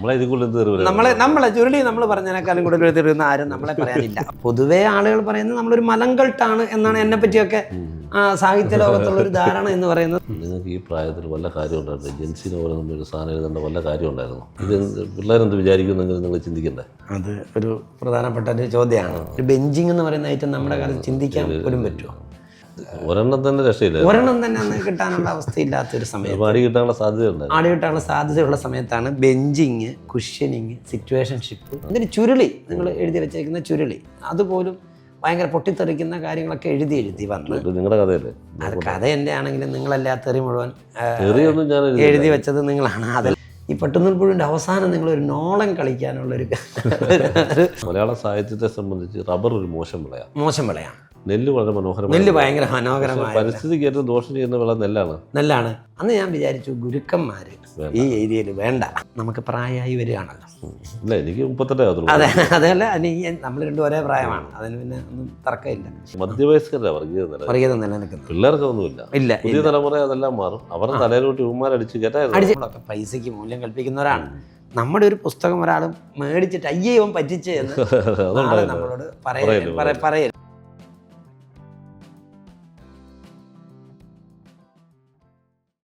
നമ്മളെ ചുരുളി നമ്മൾ പറഞ്ഞതിനേക്കാളും കൂടുതൽ തീരുന്ന ആരും നമ്മളെ പറയാനില്ല. പൊതുവേ ആളുകൾ പറയുന്നത് നമ്മളൊരു മലങ്കൾട്ടാണ് എന്നാണ് എന്നെ പറ്റിയൊക്കെ സാഹിത്യ ലോകത്തുള്ള ഒരു ധാരണ എന്ന് പറയുന്നത്. നിങ്ങൾക്ക് ഈ പ്രായത്തിൽ വല്ല കാര്യം ഉണ്ടായിരുന്നു, ജെൻസിനെ പോലെ നമ്മളൊരു സാധനം എഴുതേണ്ട വല്ല കാര്യം ഉണ്ടായിരുന്നു? ഇത് പിള്ളേരെന്ത് വിചാരിക്കുന്നെങ്കിൽ നിങ്ങൾ ചിന്തിക്കണ്ടേ? അത് ഒരു പ്രധാനപ്പെട്ട ഒരു ചോദ്യമാണ്. ഒരു ബെഞ്ചിങ് എന്ന് പറയുന്ന ഐറ്റം നമ്മുടെ കാലത്ത് ചിന്തിക്കാൻ പോലും പറ്റുമോ? ഒരെണ്ണം തന്നെ രക്ഷയില്ല, ഒരെണ്ണം തന്നെ അന്ന് കിട്ടാനുള്ള അവസ്ഥയില്ലാത്തൊരു സമയത്ത്, ആടി കിട്ടാനുള്ള സാധ്യതയുണ്ട്. ആടി കിട്ടാനുള്ള സാധ്യതയുള്ള സമയത്താണ് ബെഞ്ചിങ്, കുഷ്യനിങ്, സിറ്റുവേഷൻഷിപ്പ്, അതിന് ചുരുളി, നിങ്ങൾ എഴുതി വെച്ചേക്കുന്ന ചുരുളി, അതുപോലും ഭയങ്കര പൊട്ടിത്തെറിക്കുന്ന കാര്യങ്ങളൊക്കെ എഴുതി വന്നു. നിങ്ങളുടെ കഥയല്ലേ? അത് കഥ എൻ്റെ ആണെങ്കിലും നിങ്ങളല്ല തെറി മുഴുവൻ ഞാൻ എഴുതി വെച്ചത് നിങ്ങളാണ്. അതിൽ ഈ പട്ടുനൂൽപ്പുഴുവിൻ്റെ അവസാനം നിങ്ങളൊരു നോളം കളിക്കാനുള്ളൊരു മലയാള സാഹിത്യത്തെ സംബന്ധിച്ച് റബ്ബർ ഒരു മോശം വിളയാണ്. നെല്ല് വളരെ മനോഹരമാണ്. നെല്ല് ഭയങ്കര മനോഹരമായ, പരിസ്ഥിതിക്ക് ഏറ്റവും ദോഷം ചെയ്യുന്ന വിള നെല്ലാണ്. അന്ന് ഞാൻ വിചാരിച്ചു ഗുരുക്കന്മാര് ഈ ഏരിയയിൽ വേണ്ട, നമുക്ക് പ്രായമായി വരികയാണല്ലോ. ഇല്ല, എനിക്ക് 38 അതെ, അതല്ല, നമ്മൾ രണ്ടും ഒരേ പ്രായമാണ്, അതിന് പിന്നെ ഒന്നും തർക്കമില്ല. മധ്യവയസ്കരുടെ വർഗീയത നിലനിൽക്കുന്നു, പിള്ളേർക്കൊന്നുമില്ല. ഇല്ല, പുതിയ തലമുറ അതെല്ലാം മാറും. അവരുടെ തലയിലോട്ട് ഉമ്മാരടിച്ച് കേട്ടായിരുന്നു. പൈസക്ക് മൂല്യം കൽപ്പിക്കുന്നവരാണ്. നമ്മുടെ ഒരു പുസ്തകം ഒരാൾ മേടിച്ചിട്ട് അയ്യേ ഇവൻ പറ്റിച്ച് എന്ന് നമ്മളോട് പറയരുത്.